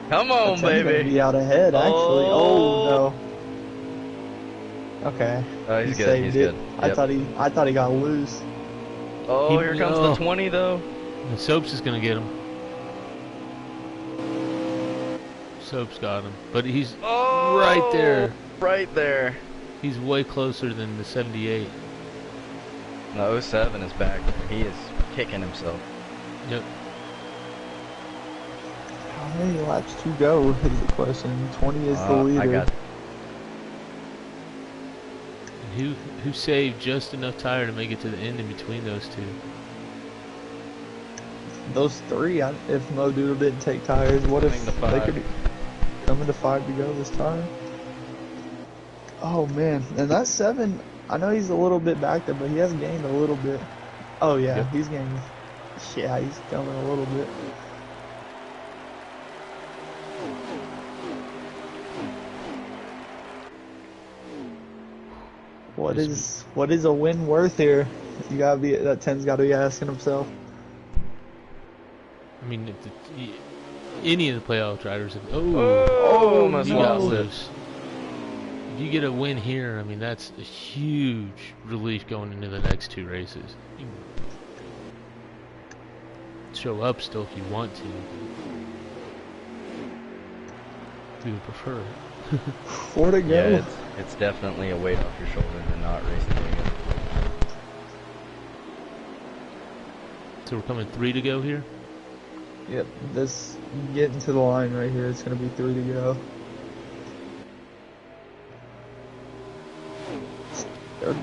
Come on, Gonna baby. be out ahead, actually. Oh, no. Okay. Oh, he's He good. saved He's it. good. I thought he got loose. Oh, here comes the 20 though. And Soaps is going to get him. Soap's got him, but he's Oh, right there. Right there. He's way closer than the 78. The 07 is back there. He is kicking himself. Yep. How many laps to go is the question. 20 is the leader. I got And who saved just enough tire to make it to the end in between those two? Those three, if Mo Doodle didn't take tires, what if they could be coming to 5 to go this time? Oh man, and that 7, I know he's a little bit back there, but he has gained a little bit. Oh yeah, Yep. he's gained. Yeah, he's coming a little bit. What is a win worth here? You gotta be, that 10's gotta be asking himself. I mean, any of the playoff drivers. Oh, you almost got lost it. loose. If you get a win here, I mean, that's a huge relief going into the next 2 races. You can show up still if you want to. We would prefer it. 4 to go. Yeah, it's definitely a weight off your shoulder to not racing again. So we're coming 3 to go here. Yep, this getting to the line right here. It's gonna be 3 to go.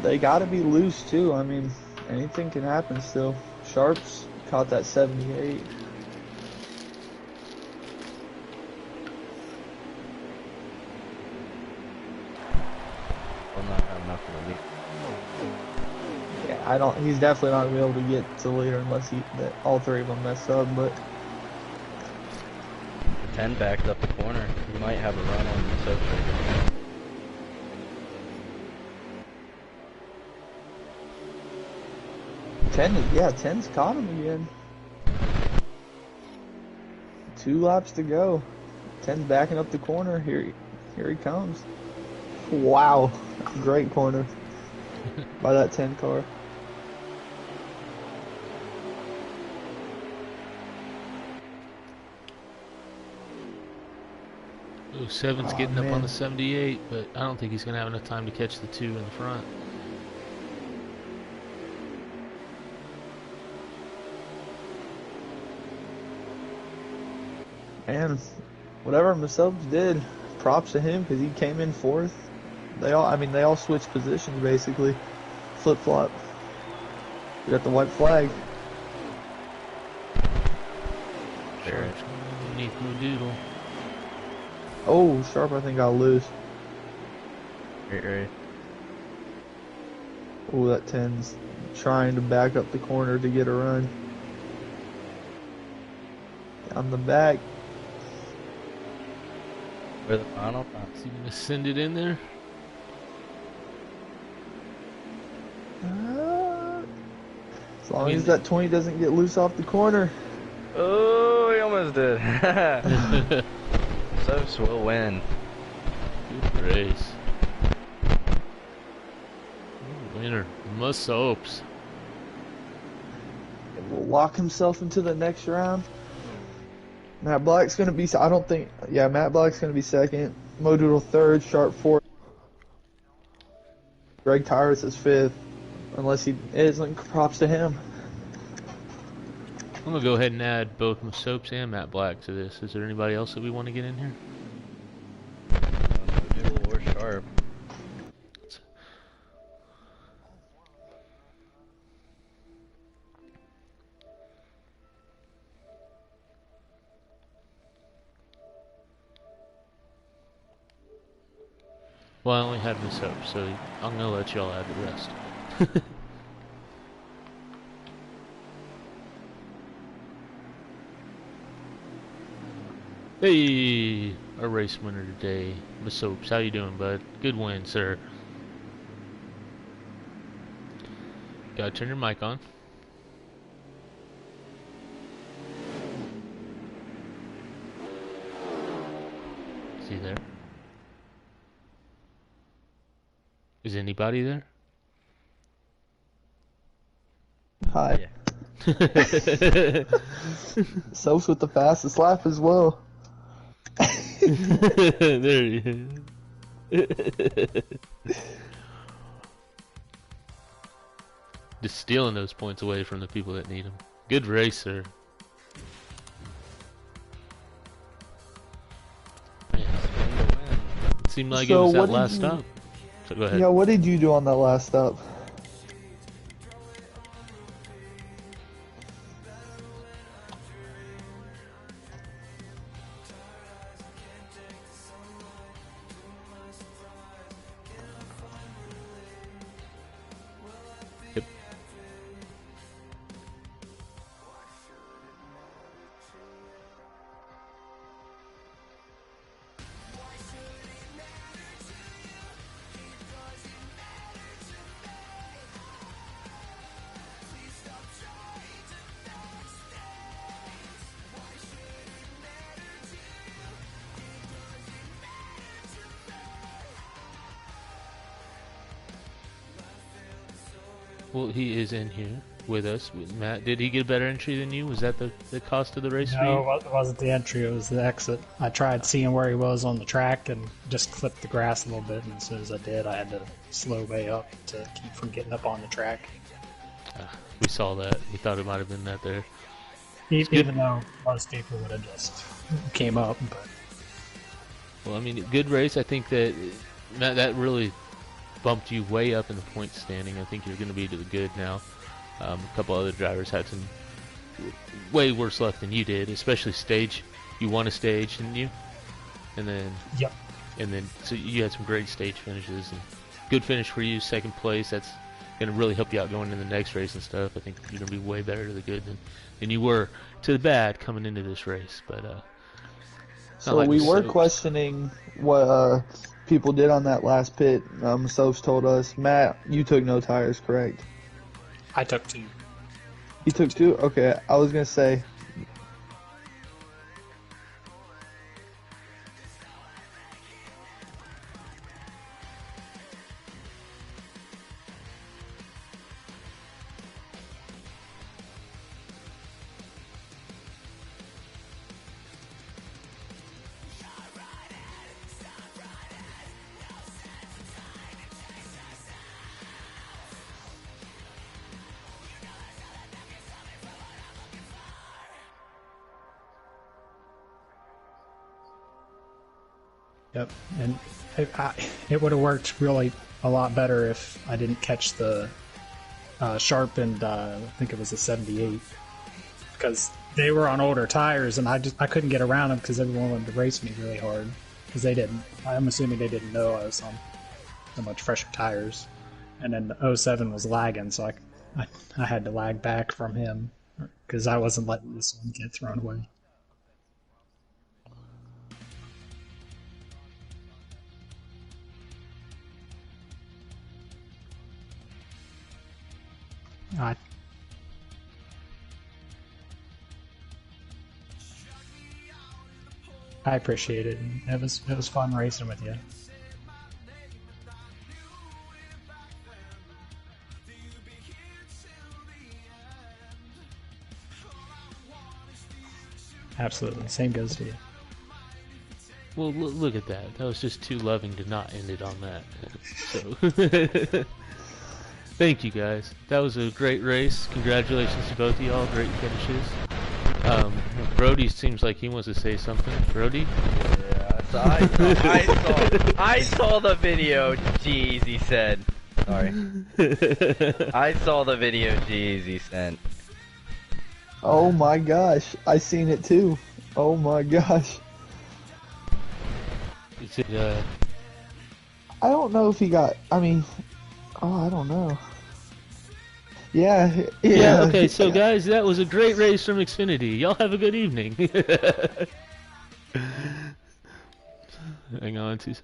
They gotta be loose too. I mean, anything can happen still. Sharps caught that 78. Will not have enough for the lead. Yeah, he's definitely not gonna be able to get to the leader unless that all 3 of them mess up. But The 10 backed up the corner. He might have a run on the soap trigger. yeah, 10's caught him again. 2 laps to go. 10's backing up the corner. Here he comes. Wow, great corner by that 10 car. Oh, 7's Oh, getting up on man. the 78, but I don't think he's going to have enough time to catch the 2 in the front. And whatever Masopes did, props to him because he came in 4th. They all switched positions basically, flip flop. We got the white flag. There. Sharp's going underneath Blue Doodle. Oh, Sharp I think got loose. Right. Oh, that 10's trying to back up the corner to get a run. Down the back. For the final. Is he going to send it in there? As long as that 20 doesn't get loose off the corner. Oh, he almost did. Soaps will win. Good race. Winner, Soaps. Will lock himself into the next round. Matt Black's gonna be. I don't think. Yeah, Matt Black's gonna be 2nd. Mo Doodle 3rd. Sharp 4th. Greg Tyrus is 5th. Unless he isn't, props to him. I'm going to go ahead and add both Soaps and Matt Black to this. Is there anybody else that we want to get in here? No Doodle or Sharp. Well, I only had Soaps, so I'm going to let y'all add the rest. Hey, our race winner today, Soaps. How you doing, bud? Good win, sir. Gotta turn your mic on. Is he there? Is anybody there? Hi. Yeah. Soaps with the fastest lap as well. There you go. Just stealing those points away from the people that need them. Good racer. Man, it seemed like it was that last stop. So go ahead. Yeah, what did you do on that last stop? Yep. Well, he is in here with us, with Matt. Did he get a better entry than you? Was that the cost of the race for you? No, it wasn't the entry, it was the exit. I tried seeing where he was on the track and just clipped the grass a little bit, and as soon as I did, I had to slow way up to keep from getting up on the track. We saw that. We thought it might have been that there. Even though most people would have just came up, but... Well, I mean, good race. I think that Matt, that really bumped you way up in the point standing. I think you're going to be to the good now. A couple other drivers had some way worse luck than you did, especially stage. You won a stage, didn't you? And then, Yep. And then, so you had some great stage finishes and good finish for you, second place. That's going to really help you out going into the next race and stuff. I think you're going to be way better to the good than you were to the bad coming into this race. But so we were questioning what people did on that last pit. Sophs told us, Matt, you took no tires, correct? I took 2. You took 2? Okay, I was going to say... Yep, and it would have worked really a lot better if I didn't catch the Sharp and I think it was a 78, because they were on older tires and I couldn't get around them because everyone wanted to race me really hard because they didn't. I'm assuming they didn't know I was on so much fresher tires, and then the 07 was lagging, so I had to lag back from him because I wasn't letting this one get thrown away. I appreciate it. It was fun racing with you. Absolutely. Same goes to you. Well, look at that. That was just too loving to not end it on that. So, thank you guys. That was a great race. Congratulations to both of y'all. Great finishes. Brody seems like he wants to say something. Brody? Yeah, so I saw the video. Jeez, he said. Sorry. I saw the video. Jeez, he sent. Oh my gosh, I seen it too. Oh my gosh. Is it, I don't know if he got, I mean, I don't know. Yeah. Okay, so guys, that was a great race from Xfinity. Y'all have a good evening. Hang on,